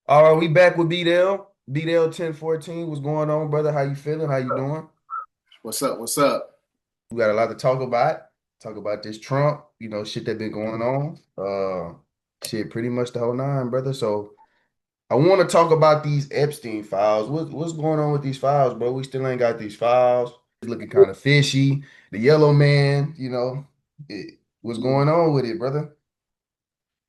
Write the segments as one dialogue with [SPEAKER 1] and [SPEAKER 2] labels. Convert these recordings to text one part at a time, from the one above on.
[SPEAKER 1] All right, we back with Bdell. Bdell1014. What's going on, brother? How you feeling? How you doing?
[SPEAKER 2] What's up? What's up?
[SPEAKER 1] We got a lot to talk about. Talk about this Trump, shit that been going on. Shit, pretty much the whole nine, brother. So I want to talk about these Epstein files. What's going on with these files, bro? We still ain't got these files. It's looking kind of fishy. The yellow man, what's going on with it, brother?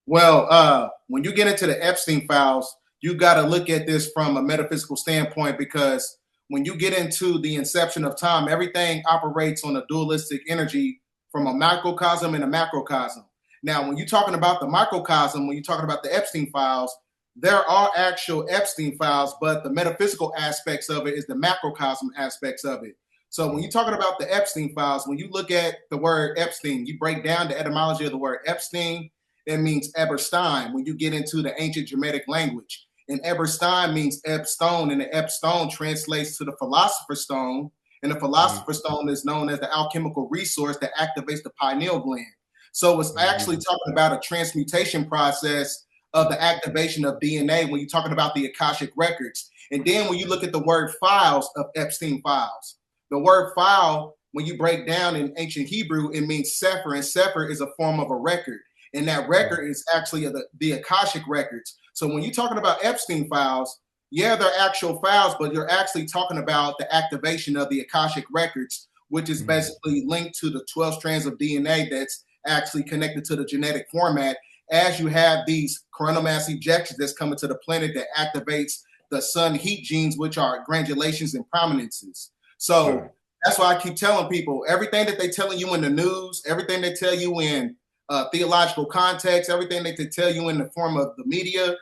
[SPEAKER 2] Well, when you get into the Epstein files, you got to look at this from a metaphysical standpoint because when you get into the inception of time, everything operates on a dualistic energy from a microcosm and a macrocosm. Now, when you're talking about the microcosm, when you're talking about the Epstein files, there are actual Epstein files, but the metaphysical aspects of it is the macrocosm aspects of it. So when you're talking about the Epstein files, when you look at the word Epstein, you break down the etymology of the word Epstein. That means Eberstein when you get into the ancient Germanic language. And Eberstein means Eb stone, and the Eb stone translates to the philosopher's stone. And the philosopher's stone is known as the alchemical resource that activates the pineal gland. So it's actually
[SPEAKER 1] Mm-hmm.
[SPEAKER 2] talking about a transmutation process of the activation of DNA when you're talking about the Akashic records. And then when you look at the word files of Epstein files, the word file, when you break down in ancient Hebrew, it means sefer, and sefer is a form of a record. And that record is actually the Akashic records. So when you're talking about Epstein files, yeah, they're actual files, but you're actually talking about the activation of the Akashic records, which is
[SPEAKER 1] Mm-hmm.
[SPEAKER 2] basically linked to the 12 strands of DNA that's actually connected to the genetic format. As you have these coronal mass ejections that's coming to the planet that activates the sun heat genes, which are granulations and prominences.
[SPEAKER 1] Right.
[SPEAKER 2] So that's why I keep telling people everything that they're telling you in the news, everything they tell you in theological context, everything they could tell you in the form of the media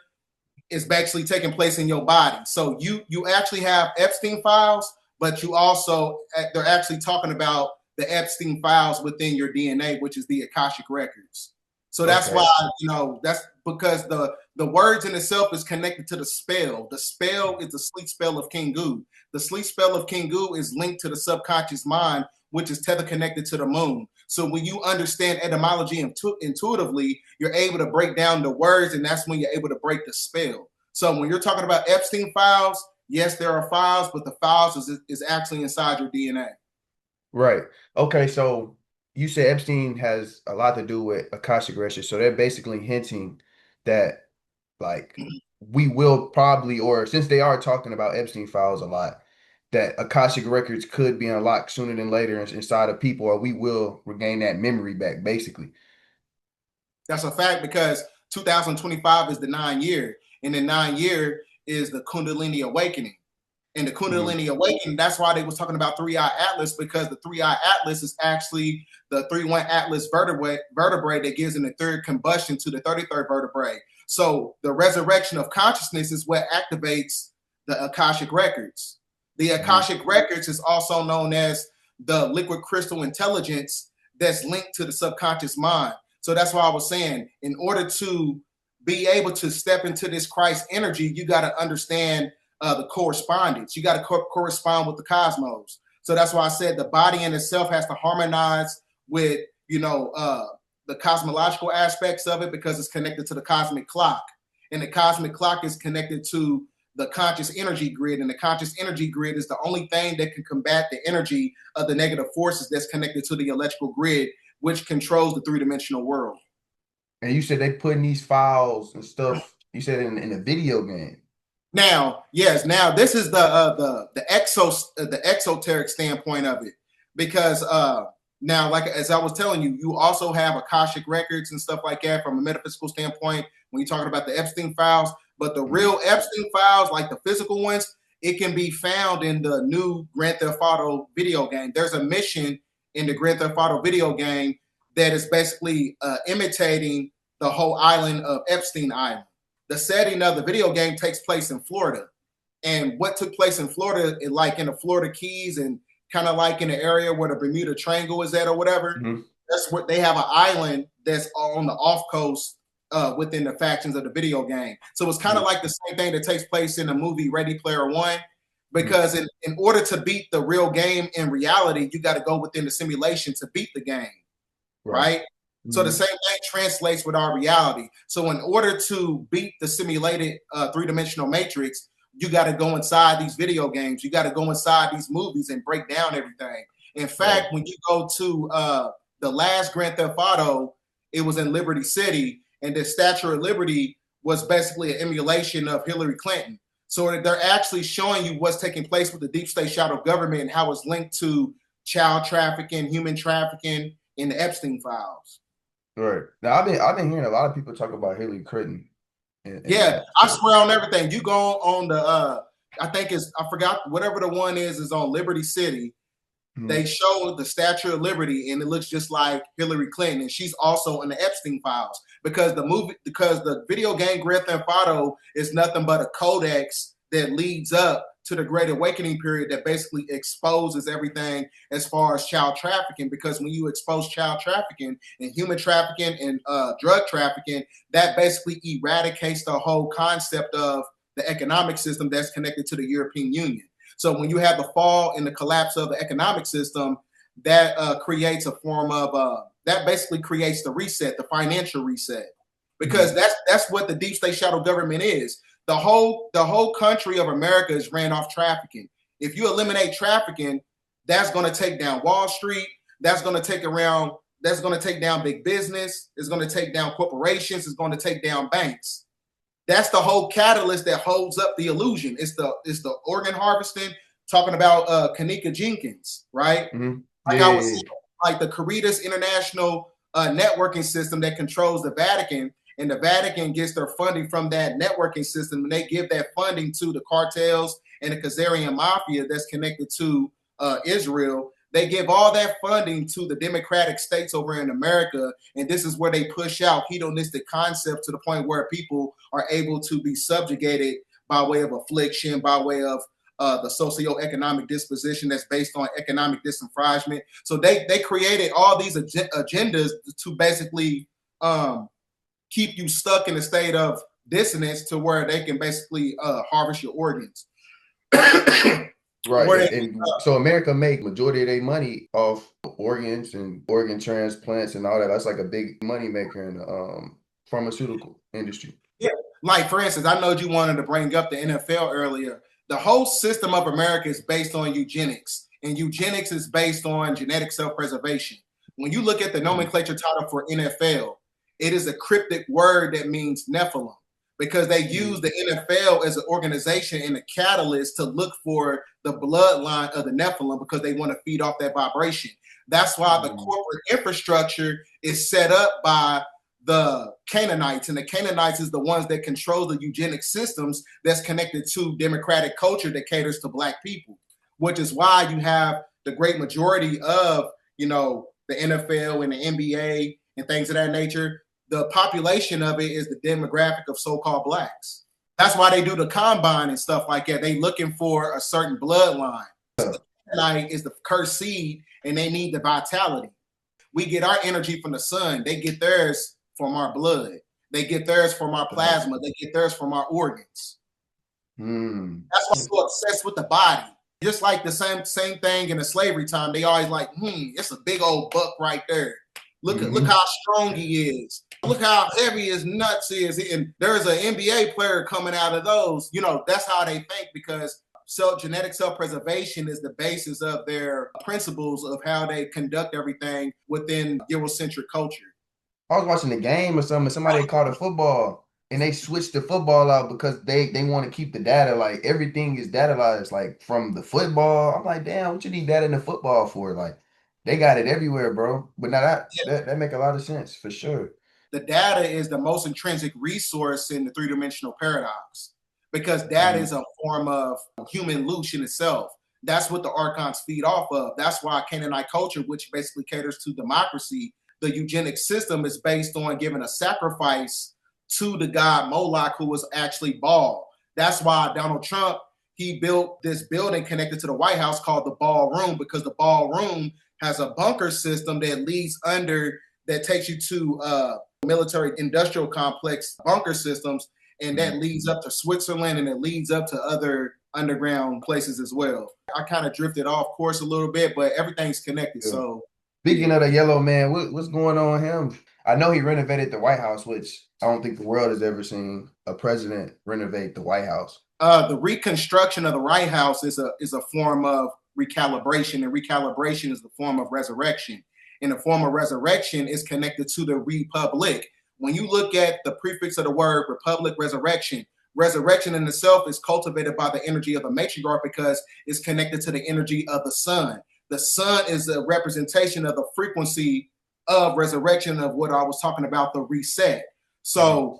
[SPEAKER 2] is basically taking place in your body. So you actually have Epstein files, but you also they're actually talking about the Epstein files within your DNA, which is the Akashic records. So that's why
[SPEAKER 1] Okay.
[SPEAKER 2] that's because the words in itself is connected to the spell. The spell is the sleep spell of King Gu. The sleep spell of King Gu is linked to the subconscious mind, which is tether connected to the moon. So when you understand etymology intuitively, you're able to break down the words, and that's when you're able to break the spell. So when you're talking about Epstein files, yes, there are files, but the files is actually inside your DNA.
[SPEAKER 1] Right. Okay, so you said Epstein has a lot to do with Akashic records. So they're basically hinting that like we will probably, or since they are talking about Epstein files a lot, that Akashic records could be unlocked sooner than later inside of people, or we will regain that memory back, basically.
[SPEAKER 2] That's a fact because 2025 is the 9 year, and the 9 year is the Kundalini awakening. And the
[SPEAKER 1] Hmm.
[SPEAKER 2] Kundalini awakening, that's why they was talking about three-eye atlas, because the three-eye atlas is actually the 3-1 atlas vertebrae that gives in the third combustion to the 33rd vertebrae. So the resurrection of consciousness is what activates the Akashic records. The
[SPEAKER 1] Hmm.
[SPEAKER 2] Akashic records is also known as the liquid crystal intelligence that's linked to the subconscious mind. So that's why I was saying, in order to be able to step into this Christ energy, you got to understand the correspondence. You got to correspond with the cosmos. So that's why I said the body in itself has to harmonize with, the cosmological aspects of it because it's connected to the cosmic clock. And the cosmic clock is connected to the conscious energy grid. And the conscious energy grid is the only thing that can combat the energy of the negative forces that's connected to the electrical grid, which controls the three-dimensional world.
[SPEAKER 1] And you said they putting these files and stuff, you said in a video game.
[SPEAKER 2] Now, yes, now this is the exoteric standpoint of it, because now, like as I was telling you, you also have Akashic records and stuff like that from a metaphysical standpoint when you're talking about the Epstein files. But the
[SPEAKER 1] Mhm.
[SPEAKER 2] real Epstein files, like the physical ones, it can be found in the new Grand Theft Auto video game. There's a mission in the Grand Theft Auto video game that is basically imitating the whole island of Epstein Island. The setting of the video game takes place in Florida. And what took place in Florida, like in the Florida Keys and kind of like in the area where the Bermuda Triangle is at or whatever,
[SPEAKER 1] Mhm.
[SPEAKER 2] that's what they have an island that's on the off coast within the factions of the video game. So it's kind of
[SPEAKER 1] Mhm.
[SPEAKER 2] like the same thing that takes place in the movie Ready Player One.
[SPEAKER 1] Mhm.
[SPEAKER 2] Because in order to beat the real game in reality, you got to go within the simulation to beat the game,
[SPEAKER 1] Right.
[SPEAKER 2] right? So the
[SPEAKER 1] Mhm.
[SPEAKER 2] same thing translates with our reality. So in order to beat the simulated three-dimensional matrix, you got to go inside these video games. You got to go inside these movies and break down everything. In
[SPEAKER 1] Right.
[SPEAKER 2] fact, when you go to the last Grand Theft Auto, it was in Liberty City, and the Statue of Liberty was basically an emulation of Hillary Clinton. So they're actually showing you what's taking place with the deep state shadow government and how it's linked to child trafficking, human trafficking, in the Epstein files.
[SPEAKER 1] Right. Now I've been hearing a lot of people talk about Hillary Clinton and
[SPEAKER 2] Yeah,
[SPEAKER 1] that.
[SPEAKER 2] I swear on everything. You go on the I think it's I forgot whatever the one is on Liberty City.
[SPEAKER 1] Mhm.
[SPEAKER 2] They show the Statue of Liberty and it looks just like Hillary Clinton, and she's also in the Epstein files because the video game Grand Theft Auto is nothing but a codex that leads up to the Great Awakening period that basically exposes everything as far as child trafficking. Because when you expose child trafficking and human trafficking and drug trafficking, that basically eradicates the whole concept of the economic system that's connected to the European Union. So when you have the fall and the collapse of the economic system, that creates a form of that basically creates the reset, the financial reset, because
[SPEAKER 1] Mhm.
[SPEAKER 2] that's what the deep state shadow government is. The whole country of America is ran off trafficking. If you eliminate trafficking, that's going to take down Wall Street. That's going to take around. That's going to take down big business. It's going to take down corporations. It's going to take down banks. That's the whole catalyst that holds up the illusion. It's the organ harvesting. Talking about Kanika Jenkins, right?
[SPEAKER 1] Mhm.
[SPEAKER 2] Like
[SPEAKER 1] Yeah,
[SPEAKER 2] I
[SPEAKER 1] yeah,
[SPEAKER 2] was
[SPEAKER 1] yeah.
[SPEAKER 2] saying, like the Caritas International networking system that controls the Vatican, and the Vatican gets their funding from that networking system, and they give that funding to the cartels and the Khazarian mafia that's connected to Israel. They give all that funding to the democratic states over in America, and this is where they push out hedonistic concepts to the point where people are able to be subjugated by way of affliction, by way of the socioeconomic disposition that's based on economic disenfranchisement. So they created all these agendas to basically keep you stuck in a state of dissonance to where they can basically harvest your organs.
[SPEAKER 1] Right.
[SPEAKER 2] Where they,
[SPEAKER 1] And so America make majority of their money off organs and organ transplants and all that. That's like a big money maker in the pharmaceutical industry.
[SPEAKER 2] yeah, like for instance, I know you wanted to bring up the NFL earlier. The whole system of America is based on eugenics, and eugenics is based on genetic self-preservation. When you look at the
[SPEAKER 1] Mhm.
[SPEAKER 2] nomenclature title for NFL, it is a cryptic word that means Nephilim because they use
[SPEAKER 1] Mhm.
[SPEAKER 2] the NFL as an organization and a catalyst to look for the bloodline of the Nephilim because they want to feed off that vibration. That's why the
[SPEAKER 1] Mhm.
[SPEAKER 2] corporate infrastructure is set up by the Canaanites, and the Canaanites is the ones that control the eugenic systems that's connected to democratic culture that caters to black people, which is why you have the great majority of, the NFL and the NBA and things of that nature. The population of it is the demographic of so-called blacks. That's why they do the combine and stuff like that. They looking for a certain bloodline. The Canaanite is the cursed seed, and they need the vitality. We get our energy from the sun. They get theirs from our blood. They get theirs from our plasma. They get theirs from our organs.
[SPEAKER 1] Mm.
[SPEAKER 2] That's why we're so obsessed with the body. Just like the same thing in the slavery time, they always like, it's a big old buck right there. Look
[SPEAKER 1] Mhm.
[SPEAKER 2] how strong he is. Look how heavy his nuts is. And there's an NBA player coming out of those. That's how they think because genetic self-preservation is the basis of their principles of how they conduct everything within Eurocentric culture.
[SPEAKER 1] I was watching the game or something. Somebody caught a football and they switched the football out because they want to keep the data. Like everything is dataized, like from the football. I'm like, damn, what you need data in the football for? Like they got it everywhere, bro. But now that make a lot of sense for sure.
[SPEAKER 2] The data is the most intrinsic resource in the three-dimensional paradox because data
[SPEAKER 1] Mhm.
[SPEAKER 2] is a form of human illusion itself. That's what the archons feed off of. That's why Canaanite culture, which basically caters to democracy, the eugenic system is based on giving a sacrifice to the god Moloch, who was actually Baal. That's why Donald Trump, he built this building connected to the White House called the Ballroom, because the Ballroom has a bunker system that leads under, that takes you to military industrial complex bunker systems, and that
[SPEAKER 1] Mhm.
[SPEAKER 2] leads up to Switzerland, and it leads up to other underground places as well. I kind of drifted off course a little bit, but everything's connected.
[SPEAKER 1] Yeah.
[SPEAKER 2] So
[SPEAKER 1] Speaking
[SPEAKER 2] yeah.
[SPEAKER 1] of the yellow man, what's going on with him? I know he renovated the White House, which I don't think the world has ever seen a president renovate the White House.
[SPEAKER 2] The reconstruction of the White House is a form of recalibration, and recalibration is the form of resurrection. And the form of resurrection is connected to the republic. When you look at the prefix of the word republic, resurrection, resurrection in itself is cultivated by the energy of the matriarch because it's connected to the energy of the sun. The sun is a representation of the frequency of resurrection of what I was talking about, the reset.
[SPEAKER 1] Mhm.
[SPEAKER 2] So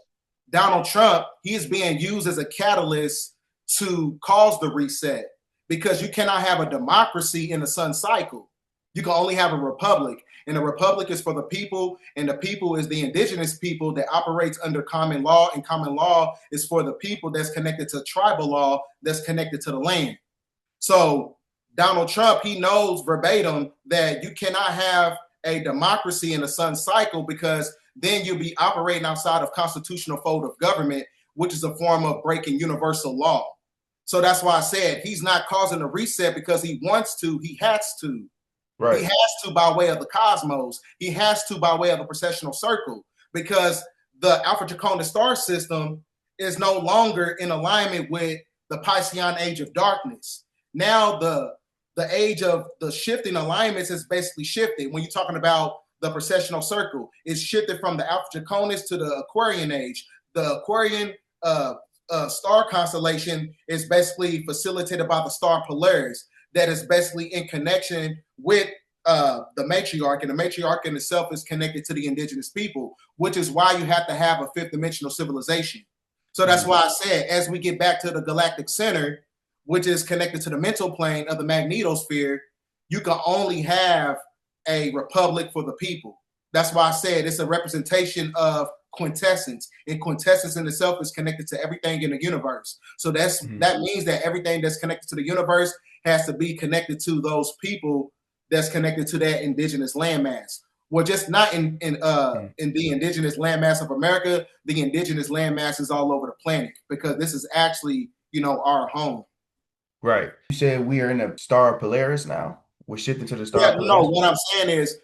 [SPEAKER 2] Donald Trump, he's being used as a catalyst to cause the reset because you cannot have a democracy in the sun cycle. You can only have a republic, and a republic is for the people, and the people is the indigenous people that operates under common law, and common law is for the people that's connected to tribal law that's connected to the land. So Donald Trump, he knows verbatim that you cannot have a democracy in the sun cycle because then you'll be operating outside of constitutional fold of government, which is a form of breaking universal law. So that's why I said he's not causing a reset because he wants to, he has to. He
[SPEAKER 1] Right.
[SPEAKER 2] has to by way of the cosmos. He has to by way of the processional circle because the Alpha Draconis star system is no longer in alignment with the Piscean age of darkness. Now the age of the shifting alignments is basically shifted. When you're talking about the processional circle, it's shifted from the Alpha Draconis to the Aquarian age. The Aquarian star constellation is basically facilitated by the star Polaris that is basically in connection with the matriarch, and the matriarch in itself is connected to the indigenous people, which is why you have to have a fifth dimensional civilization. So that's
[SPEAKER 1] Mhm.
[SPEAKER 2] why I said, as we get back to the galactic center, which is connected to the mental plane of the magnetosphere, you can only have a republic for the people. That's why I said it's a representation of quintessence, and quintessence in itself is connected to everything in the universe. So
[SPEAKER 1] Mhm.
[SPEAKER 2] that means that everything that's connected to the universe has to be connected to those people that's connected to that indigenous landmass. Well, just not
[SPEAKER 1] Mhm.
[SPEAKER 2] in the indigenous landmass of America, the indigenous landmass is all over the planet because this is actually, you know, our home.
[SPEAKER 1] Right. You said we are in the star Polaris now. We're shifting to the star
[SPEAKER 2] Yeah, no,
[SPEAKER 1] Polaris.
[SPEAKER 2] what I'm saying is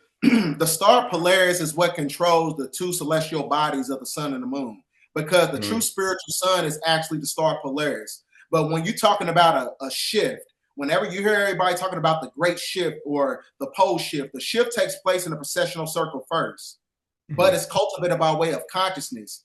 [SPEAKER 2] the star Polaris is what controls the two celestial bodies of the sun and the moon because the true
[SPEAKER 1] Mhm.
[SPEAKER 2] spiritual sun is actually the star Polaris. But when you're talking about a shift, whenever you hear everybody talking about the great shift or the pole shift, the shift takes place in the processional circle first, but
[SPEAKER 1] Mhm.
[SPEAKER 2] it's cultivated by way of consciousness.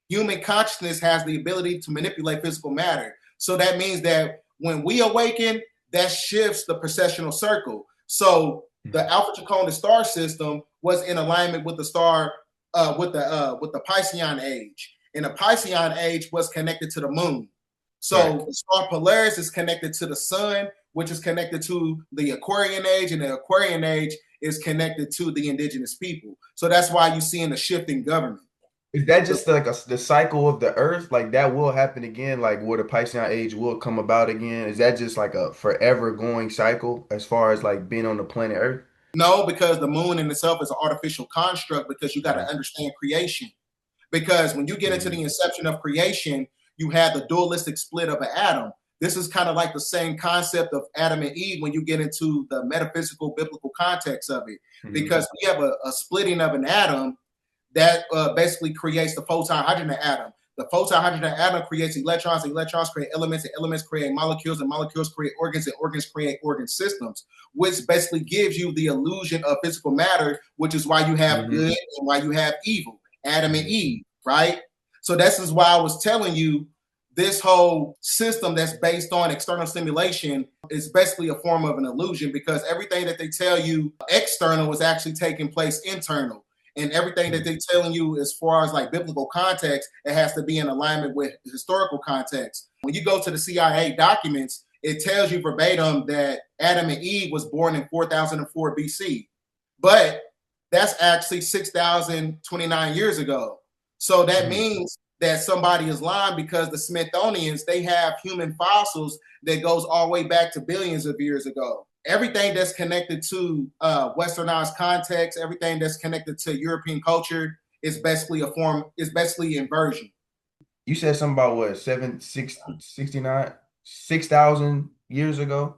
[SPEAKER 2] Human consciousness has the ability to manipulate physical matter. So that means that when we awaken, that shifts the processional circle. So
[SPEAKER 1] Mhm.
[SPEAKER 2] the Alpha Draconis star system was in alignment with the star with the Piscean age, and the Piscean age was connected to the moon.
[SPEAKER 1] Right.
[SPEAKER 2] So the star Polaris is connected to the sun, which is connected to the Aquarian age, and the Aquarian age is connected to the indigenous people. So that's why you see in the shifting government.
[SPEAKER 1] Is that
[SPEAKER 2] The
[SPEAKER 1] just like the cycle of the earth? Like that will happen again, like where the Piscean age will come about again? Is that just like a forever going cycle as far as like being on the planet Earth?
[SPEAKER 2] No, because the moon in itself is an artificial construct because you got to
[SPEAKER 1] Mhm.
[SPEAKER 2] understand creation. Because when you get into the
[SPEAKER 1] Mhm.
[SPEAKER 2] inception of creation, you had the dualistic split of an atom. This is kind of like the same concept of Adam and Eve when you get into the metaphysical biblical context of it.
[SPEAKER 1] Mhm.
[SPEAKER 2] Because we have a splitting of an atom that basically creates the photon hydrogen atom. The photon hydrogen atom creates electrons, and electrons create elements, and elements create molecules, and molecules create organs, and organs create organ systems, which basically gives you the illusion of physical matter, which is why you have
[SPEAKER 1] Mhm.
[SPEAKER 2] good and why you have evil, Adam and
[SPEAKER 1] Mhm.
[SPEAKER 2] Eve, right? So this is why I was telling you this whole system that's based on external stimulation is basically a form of an illusion because everything that they tell you external is actually taking place internal, and everything that
[SPEAKER 1] Mhm.
[SPEAKER 2] they're telling you as far as like biblical context, it has to be in alignment with historical context. When you go to the CIA documents, it tells you verbatim that Adam and Eve was born in 4004 BC, but that's actually 6,029 years ago. So that
[SPEAKER 1] Mhm.
[SPEAKER 2] means that somebody is lying because the Smithsonians, they have human fossils that goes all the way back to billions of years ago. Everything that's connected to westernized context, everything that's connected to European culture is basically is basically inversion.
[SPEAKER 1] You said something about what, 69, 6,000 years ago?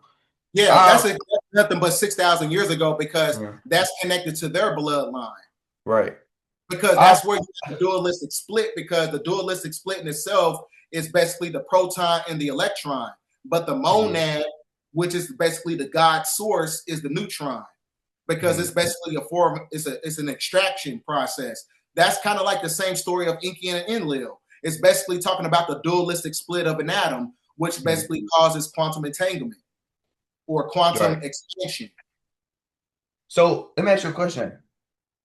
[SPEAKER 2] Yeah,
[SPEAKER 1] Ah,
[SPEAKER 2] that's nothing but 6,000 years ago because
[SPEAKER 1] uh,
[SPEAKER 2] that's connected to their bloodline.
[SPEAKER 1] right.
[SPEAKER 2] because
[SPEAKER 1] I
[SPEAKER 2] that's where you have the dualistic split, because the dualistic split in itself is basically the proton and the electron. But the
[SPEAKER 1] mhm,
[SPEAKER 2] monad, which is basically the God source, is the neutron, because it's
[SPEAKER 1] mhm,
[SPEAKER 2] basically a form, it's an extraction process. That's kind of like the same story of Inky and Enlil. It's basically talking about the dualistic split of an atom, which
[SPEAKER 1] mhm.
[SPEAKER 2] basically causes quantum entanglement or quantum
[SPEAKER 1] Right.
[SPEAKER 2] expansion.
[SPEAKER 1] So let me ask you a question.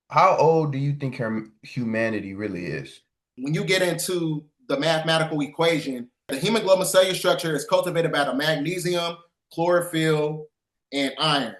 [SPEAKER 1] How old do you think humanity really is?
[SPEAKER 2] When you get into the mathematical equation, the hemoglobin cellular structure is cultivated by the magnesium, chlorophyll, and iron.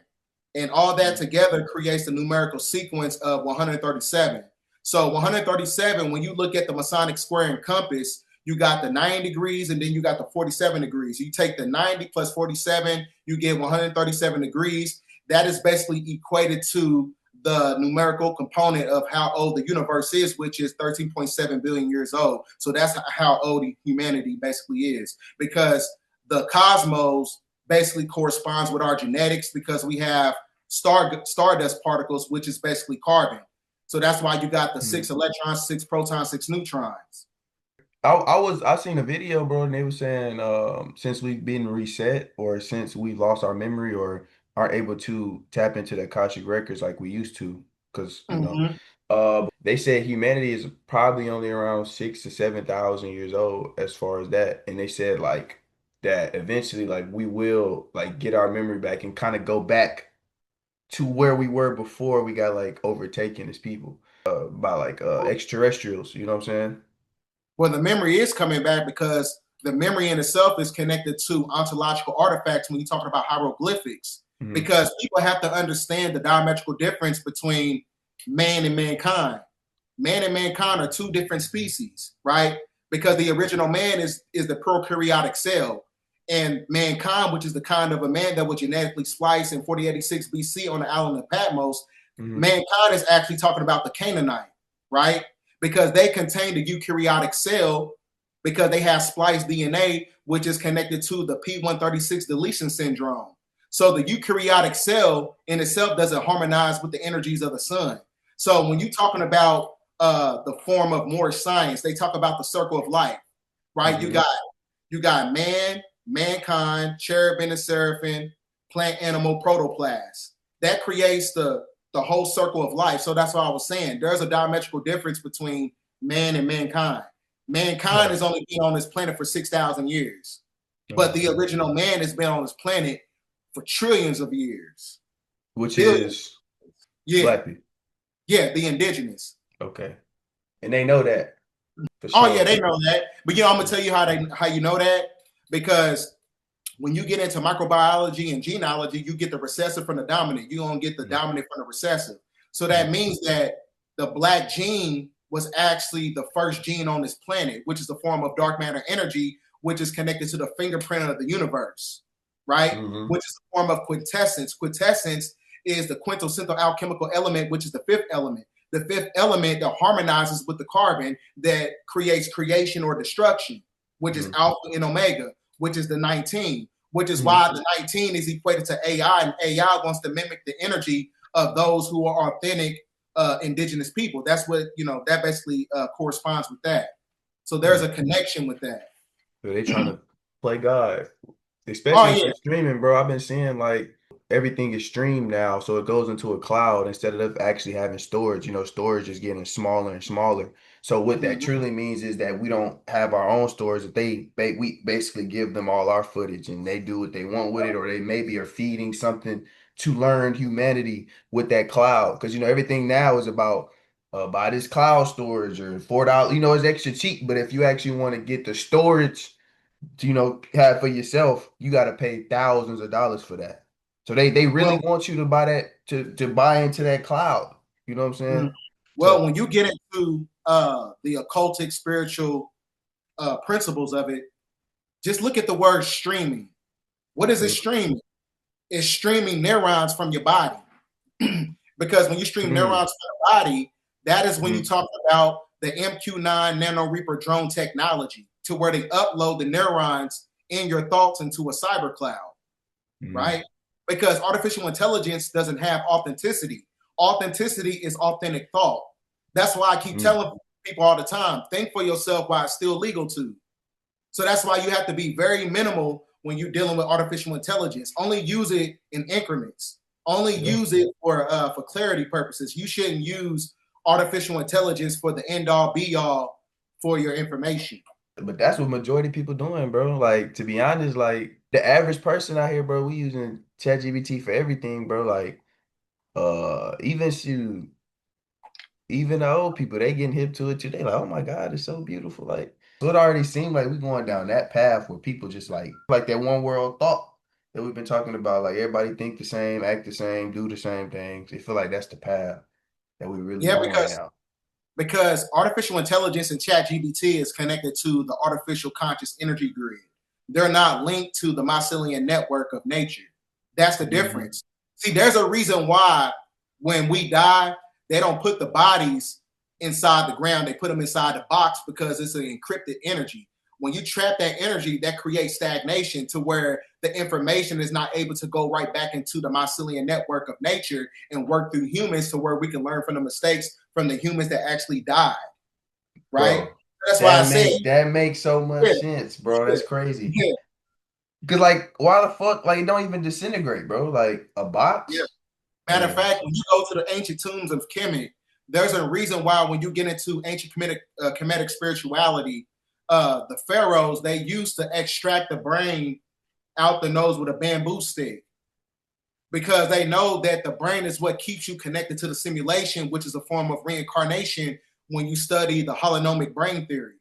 [SPEAKER 2] And all that
[SPEAKER 1] Mhm,
[SPEAKER 2] together creates the numerical sequence of 137. So 137, when you look at the Masonic square and compass, you got the 90 degrees and then you got the 47 degrees. You take the 90 plus 47, you get 137 degrees. That is basically equated to the numerical component of how old the universe is, which is 13.7 billion years old. So that's how old humanity basically is, because the cosmos basically corresponds with our genetics, because we have stardust particles, which is basically carbon. So that's why you got the
[SPEAKER 1] mhm.
[SPEAKER 2] 6 electrons, 6 protons, 6 neutrons.
[SPEAKER 1] I seen a video, bro, and they were saying since we've been reset or since we lost our memory or aren't able to tap into the Akashic records like we used to, because
[SPEAKER 2] Mm-hmm.
[SPEAKER 1] they said humanity is probably only around 6 to 7 thousand years old as far as that, and they said like that eventually like we will like get our memory back and kind of go back to where we were before we got like overtaken as people by like extraterrestrials. You know what I'm saying?
[SPEAKER 2] Well, the memory is coming back, because the memory in itself is connected to ontological artifacts when you're talking about hieroglyphics.
[SPEAKER 1] Hmm.
[SPEAKER 2] Because people have to understand the diametrical difference between man and mankind. Man and mankind are two different species, right? Because the original man is the prokaryotic cell, and mankind, which is the kind of a man that was genetically spliced in 4086 BC on the island of Patmos,
[SPEAKER 1] Hmm.
[SPEAKER 2] mankind is actually talking about the Canaanite, right? Because they contain the eukaryotic cell, because they have spliced DNA, which is connected to the P136 deletion syndrome. So the eukaryotic cell in itself doesn't harmonize with the energies of the sun. So when you're talking about the form of Moorish science, they talk about the circle of life, right?
[SPEAKER 1] Hmm.
[SPEAKER 2] You got man, mankind, cherubim and seraphim, plant, animal, protoplast. That creates the whole circle of life. So that's what I was saying. There's a diametrical difference between man and mankind. Mankind
[SPEAKER 1] Right.
[SPEAKER 2] has only been on this planet for 6,000 years, but the
[SPEAKER 1] Okay.
[SPEAKER 2] original man has been on this planet for trillions of years,
[SPEAKER 1] Which
[SPEAKER 2] billions.
[SPEAKER 1] is
[SPEAKER 2] Yeah,
[SPEAKER 1] black people.
[SPEAKER 2] yeah, the indigenous.
[SPEAKER 1] Okay. And they know that for
[SPEAKER 2] Oh yeah,
[SPEAKER 1] sure.
[SPEAKER 2] they know that. But I'm gonna tell you how you know that, because when you get into microbiology and genealogy, you get the recessive from the dominant. You're gonna get the
[SPEAKER 1] Mhm,
[SPEAKER 2] dominant from the recessive. So that
[SPEAKER 1] mhm,
[SPEAKER 2] means that the black gene was actually the first gene on this planet, which is a form of dark matter energy, which is connected to the fingerprint of the universe, right?
[SPEAKER 1] mhm,
[SPEAKER 2] Which is a form of quintessence. Quintessence is the quintessential alchemical element, which is the fifth element. The fifth element that harmonizes with the carbon that creates creation or destruction, which is
[SPEAKER 1] mhm,
[SPEAKER 2] alpha and omega, which is the 19, which is
[SPEAKER 1] mhm.
[SPEAKER 2] why the 19 is equated to AI, and AI wants to mimic the energy of those who are authentic indigenous people. That's what, that basically corresponds with that. So there's
[SPEAKER 1] Mhm.
[SPEAKER 2] a connection with that.
[SPEAKER 1] So they trying to play God,
[SPEAKER 2] Oh,
[SPEAKER 1] especially
[SPEAKER 2] yeah.
[SPEAKER 1] with streaming, bro. I've been seeing like everything is streamed now, so it goes into a cloud instead of actually having storage. Storage is getting smaller and smaller. So what that
[SPEAKER 2] Mm-hmm.
[SPEAKER 1] truly means is that we don't have our own storage. That we basically give them all our footage, and they do what they want with it, or they maybe are feeding something to learn humanity with that cloud. Because everything now is about buy this cloud storage or $4. It's extra cheap, but if you actually want to get the storage to, have for yourself, you got to pay thousands of dollars for that. So they really
[SPEAKER 2] Well,
[SPEAKER 1] want you to buy that to buy into that cloud. You know what I'm
[SPEAKER 2] mm,
[SPEAKER 1] saying?
[SPEAKER 2] well,
[SPEAKER 1] So,
[SPEAKER 2] when you get into the occultic spiritual principles of it, just look at the word streaming. What is it streaming? It's streaming neurons from your body. Because when you stream
[SPEAKER 1] mm,
[SPEAKER 2] neurons from the body, that is when you
[SPEAKER 1] mm,
[SPEAKER 2] talk about the MQ9 Nano Reaper drone technology, to where they upload the neurons in your thoughts into a cyber cloud,
[SPEAKER 1] mm,
[SPEAKER 2] right? Because artificial intelligence doesn't have authenticity. Authenticity is authentic thought. That's why I keep
[SPEAKER 1] Mm.
[SPEAKER 2] telling people all the time, think for yourself while it's still legal to. So that's why you have to be very minimal when you're dealing with artificial intelligence. Only use it in increments. Only
[SPEAKER 1] Yeah.
[SPEAKER 2] use it for clarity purposes. You shouldn't use artificial intelligence for the end all be all for your information.
[SPEAKER 1] But that's what majority of people doing, bro. Like, to be honest, like the average person out here, bro, we using ChatGPT for everything, bro. Like, even shoot, even the old people, they getting hip to it too. They like, oh my God, it's so beautiful. Like, so it already seemed like we going down that path where people just like that one world thought that we've been talking about. Like everybody think the same, act the same, do the same things. They feel like that's the path that we're really
[SPEAKER 2] Yeah,
[SPEAKER 1] on right now.
[SPEAKER 2] because artificial intelligence and ChatGPT is connected to the artificial conscious energy grid. They're not linked to the mycelial network of nature. That's the
[SPEAKER 1] Hmm.
[SPEAKER 2] difference. See, there's a reason why when we die, they don't put the bodies inside the ground. They put them inside the box because it's an encrypted energy. When you trap that energy, that creates stagnation to where the information is not able to go right back into the mycelial network of nature and work through humans to where we can learn from the mistakes from the humans that actually died, right?
[SPEAKER 1] Bro,
[SPEAKER 2] That's why I said,
[SPEAKER 1] that makes so much
[SPEAKER 2] yeah,
[SPEAKER 1] sense, bro.
[SPEAKER 2] yeah,
[SPEAKER 1] That's crazy.
[SPEAKER 2] yeah,
[SPEAKER 1] Cause like, why the fuck, like, it don't even disintegrate, bro? Like a
[SPEAKER 2] yeah.
[SPEAKER 1] box,
[SPEAKER 2] Matter of
[SPEAKER 1] man.
[SPEAKER 2] fact, when you go to the ancient tombs of Kemet, there's a reason why when you get into ancient Kemetic spirituality, the pharaohs they used to extract the brain out the nose with a bamboo stick because they know that the brain is what keeps you connected to the simulation, which is a form of reincarnation when you study the holonomic brain theory.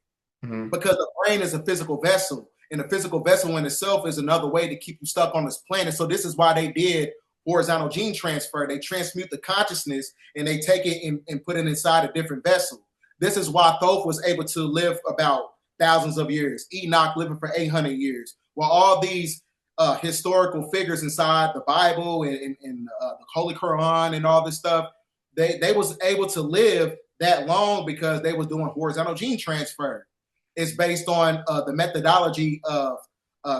[SPEAKER 1] Hmm.
[SPEAKER 2] Because the brain is a physical vessel, and the physical vessel in itself is another way to keep you stuck on this planet. So this is why they did horizontal gene transfer. They transmute the consciousness and they take it and put it inside a different vessel. This is why Thoth was able to live about thousands of years, Enoch living for 800 years, while all these historical figures inside the Bible and the Holy Quran and all this stuff, they was able to live that long because they was doing horizontal gene transfer. It's based on the methodology of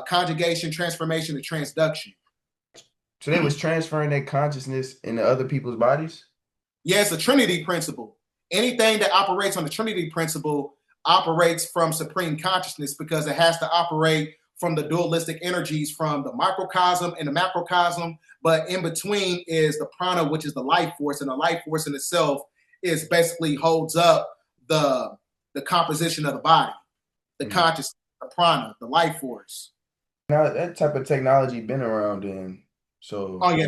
[SPEAKER 2] conjugation, transformation, and transduction.
[SPEAKER 1] So they was transferring their consciousness into other people's bodies?
[SPEAKER 2] Yeah, it's a Trinity principle. Anything that operates on the Trinity principle operates from supreme consciousness because it has to operate from the dualistic energies from the microcosm and the macrocosm. But in between is the prana, which is the life force, and the life force in itself is basically holds up the composition of the body, the
[SPEAKER 1] Hmm.
[SPEAKER 2] consciousness, the prana, the life force.
[SPEAKER 1] Now that type of technology been around then.
[SPEAKER 2] Oh
[SPEAKER 1] So
[SPEAKER 2] yeah,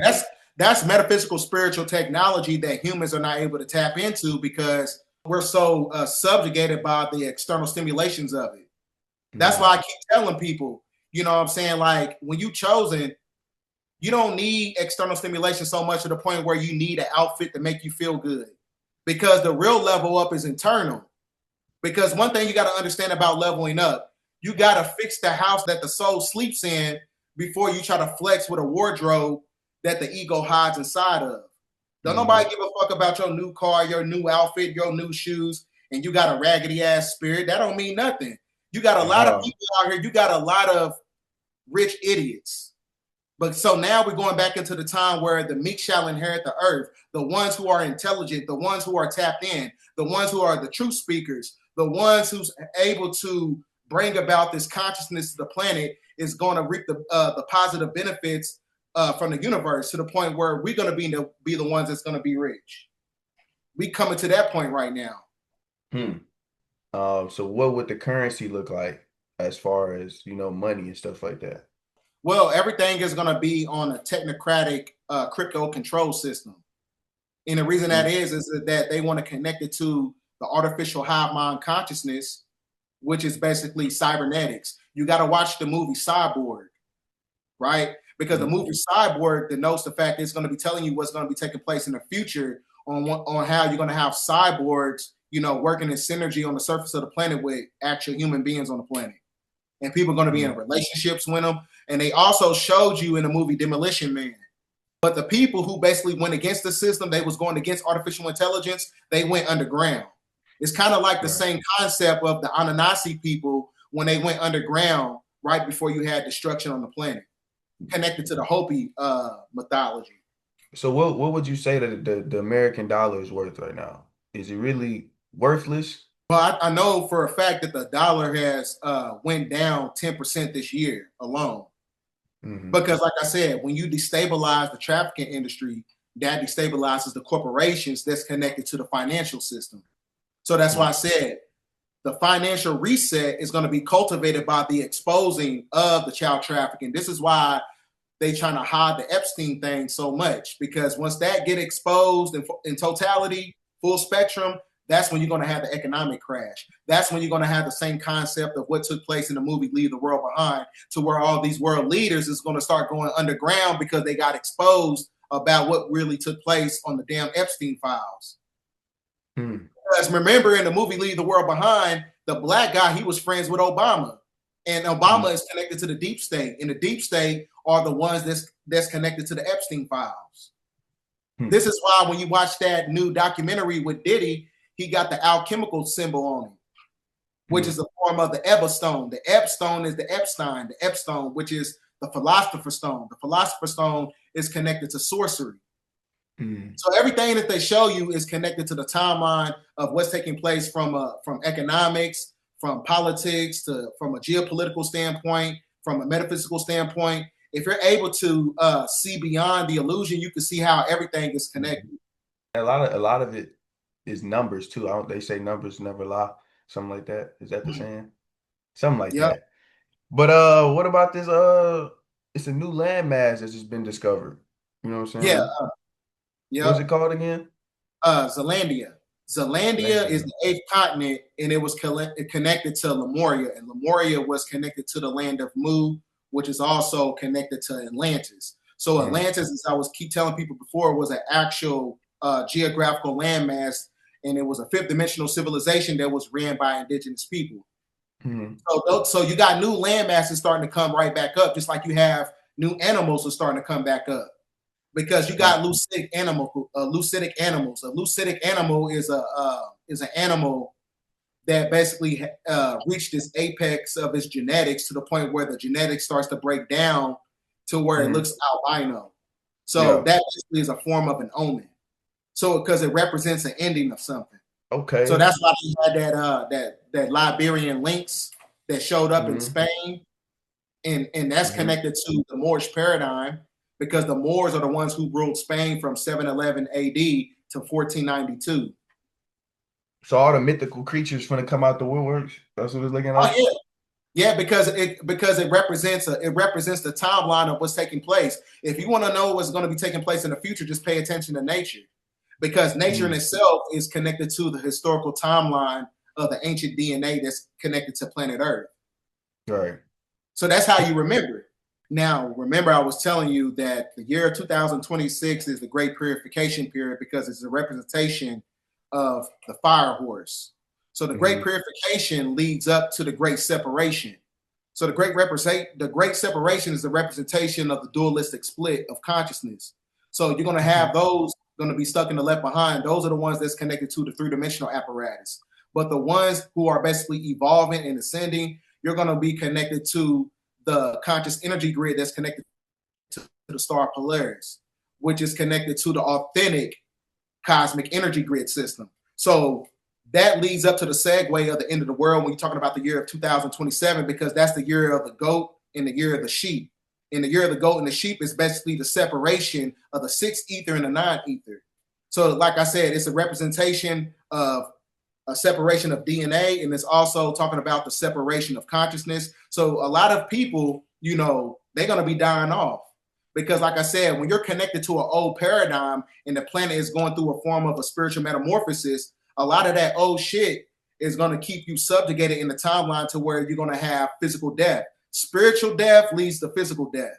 [SPEAKER 2] that's metaphysical spiritual technology that humans are not able to tap into because we're so subjugated by the external stimulations of it. That's
[SPEAKER 1] hmm.
[SPEAKER 2] why I keep telling people, you know what I'm saying? Like when you chosen, you don't need external stimulation so much to the point where you need an outfit to make you feel good. Because the real level up is internal. Because one thing you got to understand about leveling up, you got to fix the house that the soul sleeps in before you try to flex with a wardrobe that the ego hides inside of. Don't nobody
[SPEAKER 1] Hmm.
[SPEAKER 2] give a fuck about your new car, your new outfit, your new shoes, and you got a raggedy ass spirit. That don't mean nothing. You got a
[SPEAKER 1] At
[SPEAKER 2] lot of
[SPEAKER 1] all.
[SPEAKER 2] people out here. You got a lot of rich idiots. But so now we're going back into the time where the meek shall inherit the earth. The ones who are intelligent, the ones who are tapped in, the ones who are the truth speakers, the ones who's able to bring about this consciousness to the planet is going to reap the positive benefits from the universe to the point where we're going to be the ones that's going to be rich. We coming to that point right now.
[SPEAKER 1] Hmm. So what would the currency look like as far as, money and stuff like that?
[SPEAKER 2] Well, everything is going to be on a technocratic crypto control system. And the reason that is that they want to connect it to the artificial hive mind consciousness, which is basically cybernetics. You got to watch the movie Cyborg, right? Because the
[SPEAKER 1] Mm-hmm.
[SPEAKER 2] movie Cyborg denotes the fact it's going to be telling you what's going to be taking place in the future on how you're going to have cyborgs, working in synergy on the surface of the planet with actual human beings on the planet. And people are going to be in relationships with them. And they also showed you in the movie Demolition Man. But the people who basically went against the system, they was going against artificial intelligence, they went underground. It's kind of like the
[SPEAKER 1] Right.
[SPEAKER 2] same concept of the Anunnaki people when they went underground right before you had destruction on the planet, connected to the Hopi mythology.
[SPEAKER 1] So what would you say that the American dollar is worth right now? Is it really worthless?
[SPEAKER 2] But I know for a fact that the dollar has went down 10% this year alone.
[SPEAKER 1] Hmm.
[SPEAKER 2] Because, like I said, when you destabilize the trafficking industry, that destabilizes the corporations that's connected to the financial system. So that's why I said the financial reset is going to be cultivated by the exposing of the child trafficking. This is why they trying to hide the Epstein thing so much, because once that get exposed in totality, full spectrum, that's when you're going to have the economic crash. That's when you're going to have the same concept of what took place in the movie Leave the World Behind, to where all these world leaders is going to start going underground because they got exposed about what really took place on the damn Epstein files.
[SPEAKER 1] Hmm.
[SPEAKER 2] Because remember, in the movie Leave the World Behind, the black guy, he was friends with Obama. And Obama is connected to the deep state. And the deep state are the ones that's connected to the Epstein files.
[SPEAKER 1] Hmm.
[SPEAKER 2] This is why when you watch that new documentary with Diddy, he got the alchemical symbol on him, which
[SPEAKER 1] Hmm.
[SPEAKER 2] is the form of the Ebstone. The Ebstone is the Epstein, the Epstone, which is the philosopher's stone. The philosopher's stone is connected to sorcery.
[SPEAKER 1] Hmm.
[SPEAKER 2] So everything that they show you is connected to the timeline of what's taking place from economics, from politics, to from a geopolitical standpoint, from a metaphysical standpoint. If you're able to see beyond the illusion, you can see how everything is
[SPEAKER 1] Hmm.
[SPEAKER 2] connected.
[SPEAKER 1] A lot of it is numbers too. I don't, they say numbers never lie. Something like that. Is that the saying? Something like
[SPEAKER 2] Yep.
[SPEAKER 1] that. But what about this? It's a new landmass that's just been discovered. You know what I'm
[SPEAKER 2] Yeah.
[SPEAKER 1] saying? What's it
[SPEAKER 2] Yep.
[SPEAKER 1] called again?
[SPEAKER 2] Zealandia. Zealandia is
[SPEAKER 1] Land.
[SPEAKER 2] the eighth continent, and it was connected to Lemuria, and Lemuria was connected to the land of Mu, which is also connected to Atlantis. So
[SPEAKER 1] Mm,
[SPEAKER 2] Atlantis, as I was keep telling people before, was an actual geographical landmass, and it was a fifth dimensional civilization that was ran by indigenous people.
[SPEAKER 1] mm,
[SPEAKER 2] So you got new land masses starting to come right back up, just like you have new animals are starting to come back up, because you
[SPEAKER 1] mm,
[SPEAKER 2] got leucidic animal, leucidic animals. A leucidic animal is an animal that basically reached its apex of its genetics to the point where the genetics starts to break down to where it
[SPEAKER 1] mm.
[SPEAKER 2] looks albino. So
[SPEAKER 1] Yeah.
[SPEAKER 2] that basically is a form of an omen. So because it represents an ending of something. So
[SPEAKER 1] Okay.
[SPEAKER 2] that's why he had that Liberian lynx that showed up in
[SPEAKER 1] Mm,
[SPEAKER 2] Spain, and that's
[SPEAKER 1] mm.
[SPEAKER 2] connected to the Moorish paradigm, because the Moors are the ones who ruled Spain from 711 AD to 1492.
[SPEAKER 1] So all the mythical creatures gonna come out the woodworks. That's what it's looking
[SPEAKER 2] Oh
[SPEAKER 1] like.
[SPEAKER 2] yeah, yeah, because it represents the timeline of what's taking place. If you want to know what's going to be taking place in the future, just pay attention to nature, because nature in
[SPEAKER 1] Mm,
[SPEAKER 2] itself is connected to the historical timeline of the ancient DNA that's connected to planet Earth.
[SPEAKER 1] right.
[SPEAKER 2] So that's how you remember it. Now, remember, I was telling you that the year 2026 is the great purification period because it's a representation of the fire horse. So the great
[SPEAKER 1] Mm,
[SPEAKER 2] purification leads up to the great separation. So the great separation is the representation of the dualistic split of consciousness. So you're going to have
[SPEAKER 1] mm,
[SPEAKER 2] those going to be stuck in the left behind. Those are the ones that's connected to the three-dimensional apparatus. But the ones who are basically evolving and ascending, you're going to be connected to the conscious energy grid that's connected to the star Polaris, which is connected to the authentic cosmic energy grid system. So that leads up to the segue of the end of the world when you're talking about the year of 2027, because that's the year of the goat and the year of the sheep. And the year of the goat and the sheep is basically the separation of the sixth ether and the non-ether. So, like I said, it's a representation of a separation of DNA, and it's also talking about the separation of consciousness. So, a lot of people, they're going to be dying off because, like I said, when you're connected to an old paradigm and the planet is going through a form of a spiritual metamorphosis, a lot of that old shit is going to keep you subjugated in the timeline to where you're going to have physical death. Spiritual death leads to physical death.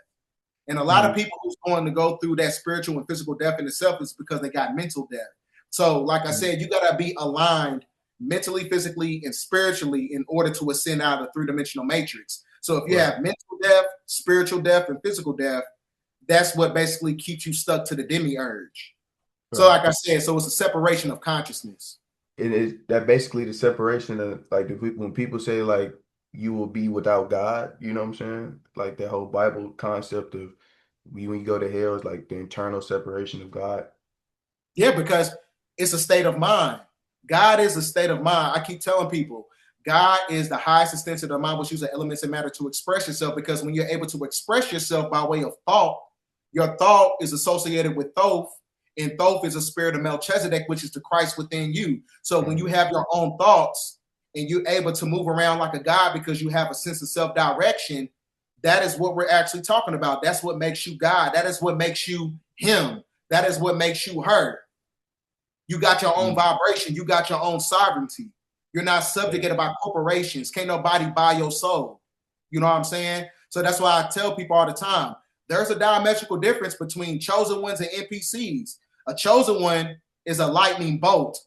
[SPEAKER 2] And a lot of
[SPEAKER 1] mm.
[SPEAKER 2] people who's going to go through that spiritual and physical death in itself is because they got mental death. So, like I
[SPEAKER 1] Mm.
[SPEAKER 2] said, you got to be aligned mentally, physically, and spiritually in order to ascend out of the three-dimensional matrix. So if you
[SPEAKER 1] Right.
[SPEAKER 2] have mental death, spiritual death, and physical death, that's what basically keeps you stuck to the demiurge. So,
[SPEAKER 1] Right.
[SPEAKER 2] like I said, so it's a separation of consciousness.
[SPEAKER 1] It is that basically the separation of like when people say like you will be without God, you know what I'm saying? Like that whole Bible concept of when you go to hell is like the internal separation of God.
[SPEAKER 2] Yeah, because it's a state of mind. God is a state of mind. I keep telling people, God is the highest extension of mind, which uses elements of matter to express yourself. Because when you're able to express yourself by way of thought, your thought is associated with Thoth, and Thoth is a spirit of Melchizedek, which is the Christ within you. So when you have your own thoughts and you're able to move around like a God because you have a sense of self-direction, that is what we're actually talking about. That's what makes you God. That is what makes you him. That is what makes you her. You got your own vibration. You got your own sovereignty. You're not subjugated by corporations. Can't nobody buy your soul. You know what I'm saying? So that's why I tell people all the time, there's a diametrical difference between chosen ones and NPCs. A chosen one is a lightning bolt,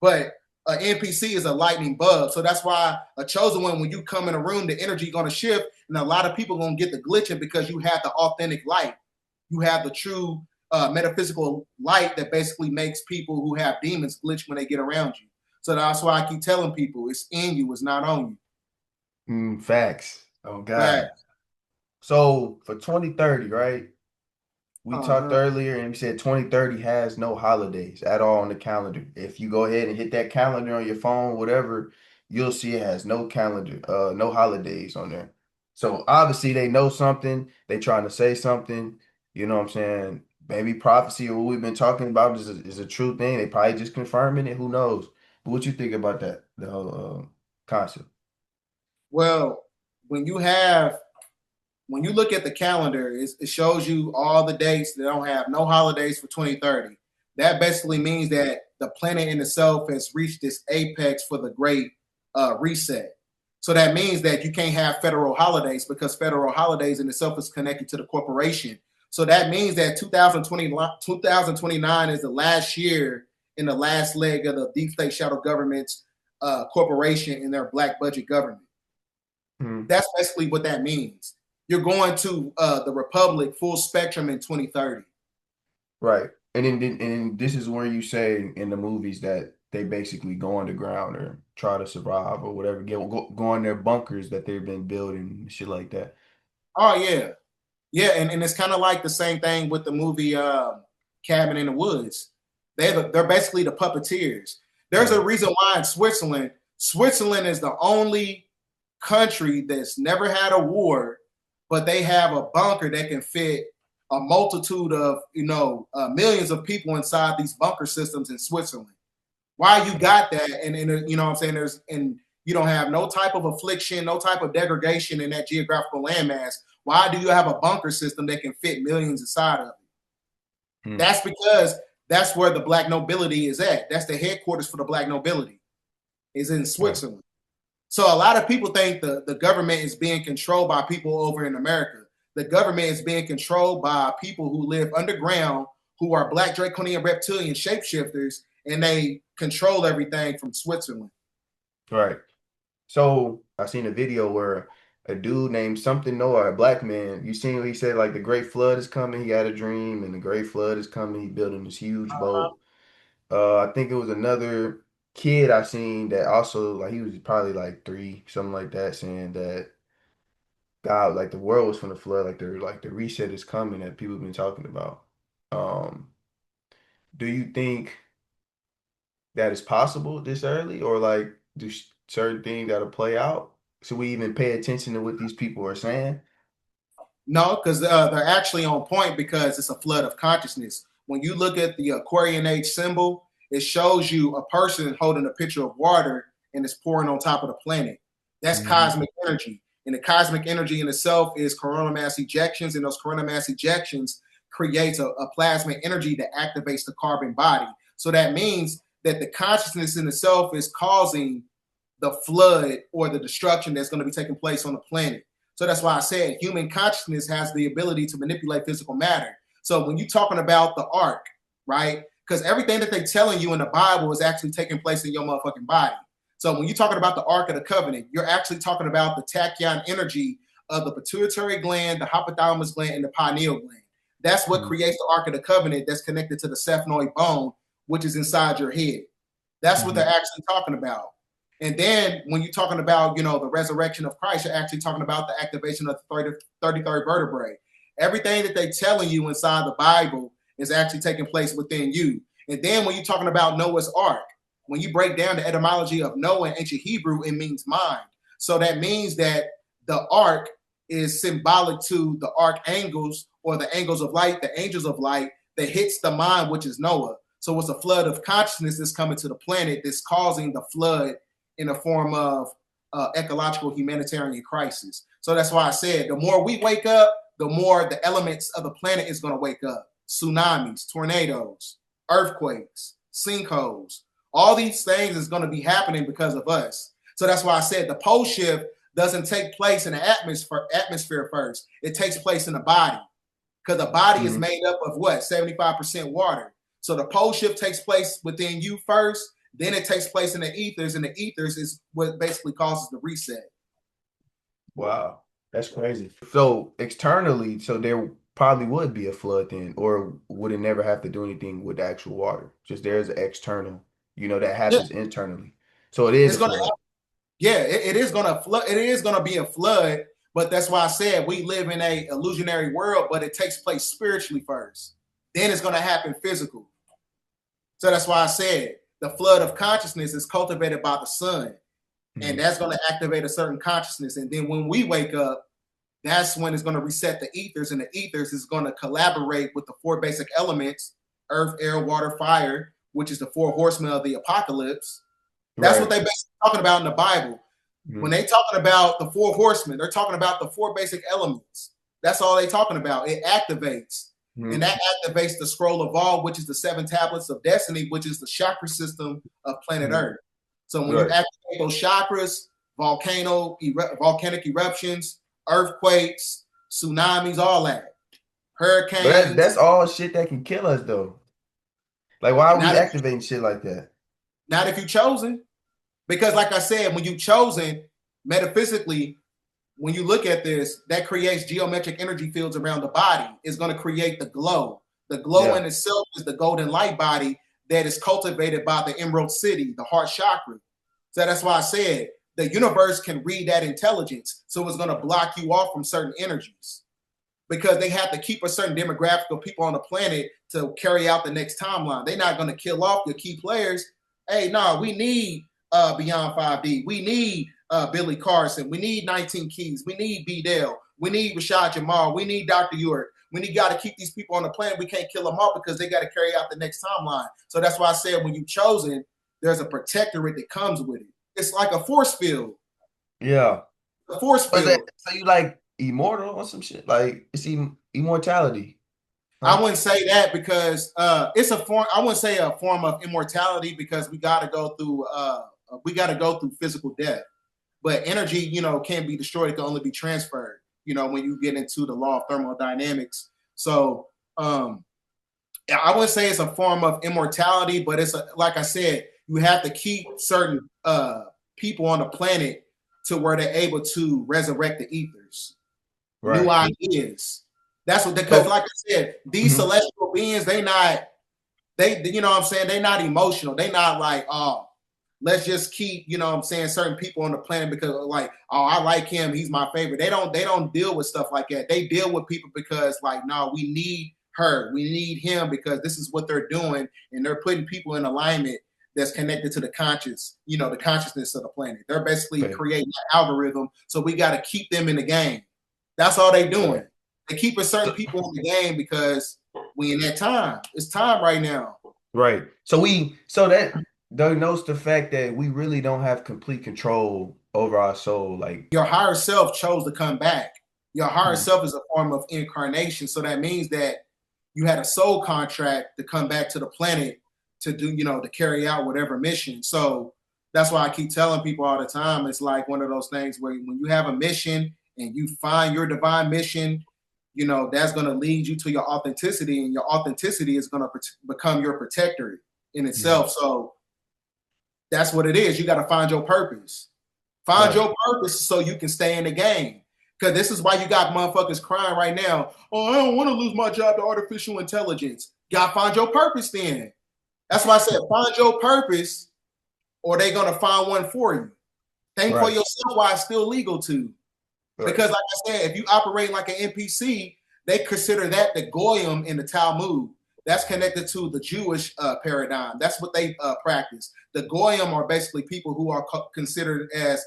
[SPEAKER 2] but an NPC is a lightning bug. So that's why a chosen one, when you come in a room, the energy going to shift, and a lot of people going to get the glitching because you have the authentic light. You have the true metaphysical light that basically makes people who have demons glitch when they get around you. So that's why I keep telling people it's in you, it's not on
[SPEAKER 1] you. Facts. Oh
[SPEAKER 2] you. Right.
[SPEAKER 1] God. So for 2030, right? We talked
[SPEAKER 2] Uh-huh.
[SPEAKER 1] earlier and we said 2030 has no holidays at all on the calendar. If you go ahead and hit that calendar on your phone, whatever, you'll see it has no calendar, no holidays on there. So obviously they know something, they trying to say something, you know what I'm saying? Maybe prophecy or what we've been talking about is a true thing. They probably just confirming it, who knows? But what you think about that, the whole concept?
[SPEAKER 2] Well, when you have when you look at the calendar, it shows you all the dates that don't have no holidays for 2030. That basically means that the planet in itself has reached this apex for the great reset. So that means that you can't have federal holidays because federal holidays in itself is connected to the corporation. So that means that 2029 is the last year in the last leg of the deep state shadow government's corporation in their black budget government.
[SPEAKER 1] Hmm.
[SPEAKER 2] That's basically what that means. You're going to the Republic full spectrum in 2030.
[SPEAKER 1] Right. And then this is where you say in the movies that they basically go underground or try to survive or whatever, go in their bunkers that they've been building, shit like that.
[SPEAKER 2] Oh yeah, yeah, and it's kind of like the same thing with the movie Cabin in the Woods. They're basically the puppeteers. There's a
[SPEAKER 1] Right.
[SPEAKER 2] reason why in Switzerland is the only country that's never had a war, but they have a bunker that can fit a multitude of millions of people inside these bunker systems in Switzerland. Why you got that, and you know what I'm saying, and you don't have no type of affliction, no type of degradation in that geographical landmass. Why do you have a bunker system that can fit millions inside of it?
[SPEAKER 1] Hmm.
[SPEAKER 2] That's because that's where the black nobility is at. That's the headquarters for the black nobility, is in
[SPEAKER 1] Right.
[SPEAKER 2] Switzerland. So a lot of people think the government is being controlled by people over in America. The government is being controlled by people who live underground, who are black draconian reptilian shapeshifters, and they control everything from Switzerland.
[SPEAKER 1] Right. So I seen a video where a dude named something Noah, a black man, you seen what he said, like the great flood is coming. He had a dream and the great flood is coming. He building this huge boat. I think it was another kid I seen that also like he was probably like three, something like that, saying that God, like the world was from the flood, like the reset is coming that people have been talking about. Um, do you think that is possible this early, or like do certain things gotta play out? Should we even pay attention to what these people are saying?
[SPEAKER 2] No, because they're actually on point because it's a flood of consciousness. When you look at the Aquarian Age symbol, it shows you a person holding a pitcher of water and it's pouring on top of the planet. That's
[SPEAKER 1] Hmm.
[SPEAKER 2] cosmic energy. And the cosmic energy in itself is coronal mass ejections, and those coronal mass ejections creates a plasma energy that activates the carbon body. So that means that the consciousness in itself is causing the flood or the destruction that's going to be taking place on the planet. So that's why I said human consciousness has the ability to manipulate physical matter. So when you're talking about the ark, right? Because everything that they're telling you in the Bible is actually taking place in your motherfucking body. So when you're talking about the Ark of the Covenant, you're actually talking about the tachyon energy of the pituitary gland, the hypothalamus gland, and the pineal gland. That's what
[SPEAKER 1] Hmm.
[SPEAKER 2] creates the Ark of the Covenant that's connected to the sphenoid bone, which is inside your head. That's what they're
[SPEAKER 1] Hmm.
[SPEAKER 2] actually talking about. And then when you're talking about, the resurrection of Christ, you're actually talking about the activation of the 33rd vertebrae. Everything that they're telling you inside the Bible is actually taking place within you. And then when you're talking about Noah's Ark, when you break down the etymology of Noah in ancient Hebrew, it means mind. So that means that the ark is symbolic to the archangels or the angels of light, the angels of light that hits the mind, which is Noah. So it's a flood of consciousness that's coming to the planet that's causing the flood in a form of ecological humanitarian crisis. So that's why I said the more we wake up, the more the elements of the planet is going to wake up. Tsunamis, tornadoes, earthquakes, sinkholes, all these things is going to be happening because of us. So that's why I said the pole shift doesn't take place in the atmosphere first. It takes place in the body, because the body is made up of what? 75% water. So the pole shift takes place within you first, then it takes place in the ethers, and the ethers is what basically causes the reset.
[SPEAKER 1] Wow, that's crazy. So externally, so there probably would be a flood then, or would it never have to do anything with the actual water? Just there's an external, that
[SPEAKER 2] Yeah,
[SPEAKER 1] happens internally. So it is
[SPEAKER 2] it's
[SPEAKER 1] a
[SPEAKER 2] gonna
[SPEAKER 1] flood.
[SPEAKER 2] yeah, it is gonna flood. It is gonna be a flood, but that's why I said we live in a illusionary world, but it takes place spiritually first. Then it's gonna happen physical. So that's why I said the flood of consciousness is cultivated by the sun, and
[SPEAKER 1] Mhm.
[SPEAKER 2] that's going to activate a certain consciousness. And then when we wake up, that's when it's going to reset the ethers, and the ethers is going to collaborate with the four basic elements: earth, air, water, fire, which is the four horsemen of the apocalypse. That's what
[SPEAKER 1] Right.
[SPEAKER 2] they basically talking about in the Bible. When
[SPEAKER 1] Mhm.
[SPEAKER 2] they talking about the four horsemen, they're talking about the four basic elements. That's all they talking about. It activates. And
[SPEAKER 1] Mhm.
[SPEAKER 2] that activates the scroll of all, which is the seven tablets of destiny, which is the chakra system of planet
[SPEAKER 1] Mhm.
[SPEAKER 2] Earth. So when you
[SPEAKER 1] Right.
[SPEAKER 2] activate those chakras, volcanic eruptions, earthquakes, tsunamis, all that,
[SPEAKER 1] But that's
[SPEAKER 2] hurricanes.
[SPEAKER 1] all shit that can kill us though. Like, why are we
[SPEAKER 2] Not if,
[SPEAKER 1] activating shit like that?
[SPEAKER 2] not if you chosen, because like I said, when you chosen metaphysically, when you look at this, that creates geometric energy fields around the body. It's going to create the glow. The glow
[SPEAKER 1] Yeah.
[SPEAKER 2] in itself is the golden light body that is cultivated by the emerald city, the heart chakra. So that's why I said the universe can read that intelligence. So it's going to block you off from certain energies because they have to keep a certain demographic of people on the planet to carry out the next timeline. They're not going to kill off your key players. Hey, no, we need Beyond 5D. We need Billy Carson. We need 19 Keys. We need Bdell. We need Rashad Jamal. We need Dr. York. We got to keep these people on the planet. We can't kill them off because they got to carry out the next timeline. So that's why I said when you chosen, there's a protectorate that comes with it. It's like a force field.
[SPEAKER 1] Yeah.
[SPEAKER 2] A force
[SPEAKER 1] Was that
[SPEAKER 2] field.
[SPEAKER 1] so you like immortal or some shit? Like it's immortality,
[SPEAKER 2] I
[SPEAKER 1] huh?
[SPEAKER 2] wouldn't say that because it's a form. I wouldn't say a form of immortality because we got to go through physical death. But energy, can't be destroyed. It can only be transferred. When you get into the law of thermodynamics. So I wouldn't say it's a form of immortality, but like I said, you have to keep certain people on the planet to where they're able to resurrect the ethers, new
[SPEAKER 1] Right.
[SPEAKER 2] ideas. That's what, because
[SPEAKER 1] So
[SPEAKER 2] like I said, these
[SPEAKER 1] mhm.
[SPEAKER 2] celestial beings, you know what I'm saying? They're not emotional. They're not like, oh, let's just keep, certain people on the planet because like, oh, I like him, he's my favorite. They don't deal with stuff like that. They deal with people because like, no, we need her, we need him because this is what they're doing, and they're putting people in alignment that's connected to the the consciousness of the planet. They're basically
[SPEAKER 1] Okay.
[SPEAKER 2] creating an algorithm, so we got to keep them in the game. That's all they
[SPEAKER 1] Right.
[SPEAKER 2] doing. They keeping certain
[SPEAKER 1] So,
[SPEAKER 2] people in the game because we in that time. It's time right now.
[SPEAKER 1] right. So that denotes the fact that we really don't have complete control over our soul. Like,
[SPEAKER 2] Your higher self chose to come back. Your higher
[SPEAKER 1] mhm.
[SPEAKER 2] self is a form of incarnation. So that means that you had a soul contract to come back to the planet to do, to carry out whatever mission. So that's why I keep telling people all the time. It's like one of those things where when you have a mission and you find your divine mission, that's going to lead you to your authenticity, and your authenticity is going to become your protectorate in
[SPEAKER 1] Mhm.
[SPEAKER 2] itself. So that's what it is. You got to find your purpose. Find
[SPEAKER 1] Right.
[SPEAKER 2] your purpose so you can stay in the game. Because this is why you got motherfuckers crying right now. Oh, I don't want to lose my job to artificial intelligence. You got to find your purpose then. That's why I said find your purpose, or they're going to find one for you. Think for
[SPEAKER 1] Right.
[SPEAKER 2] yourself why it's still legal to.
[SPEAKER 1] Right.
[SPEAKER 2] Because, like I said, if you operate like an NPC, they consider that the goyim in the Talmud. That's connected to the Jewish paradigm. That's what they practice. The Goyim are basically people who are considered as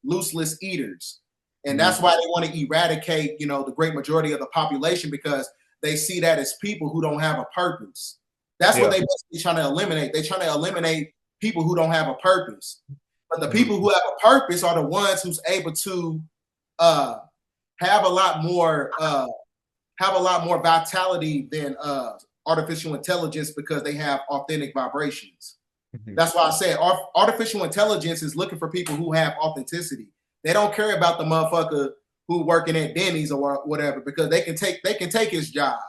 [SPEAKER 2] looseless eaters. And that's why they want to eradicate, you know, the great majority of the population, because they see that as people who don't have a purpose. That's what they basically trying to eliminate. They're trying to eliminate people who don't have a purpose. But the people who have a purpose are the ones who's able to have a lot more vitality than artificial intelligence, because they have authentic vibrations. That's why I said artificial intelligence is looking for people who have authenticity. They don't care about the motherfucker who working at Denny's or whatever, because they can take his job.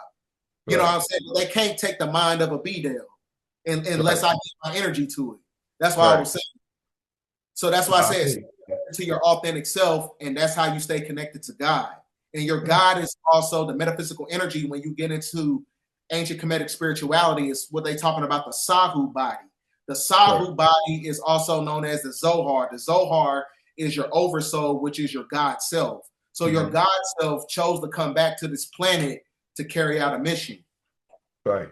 [SPEAKER 2] You know what I'm saying? They can't take the mind of a Bdell unless I give my energy to it. That's why I was saying. So that's why I said to your authentic self, and that's how you stay connected to God. And your God is also the metaphysical energy. When you get into ancient Kemetic spirituality, is what they talking about, the Sahu body. The Sahu body is also known as the Zohar. The Zohar is your oversoul, which is your God self. So your God self chose to come back to this planet to carry out a mission.
[SPEAKER 1] Right.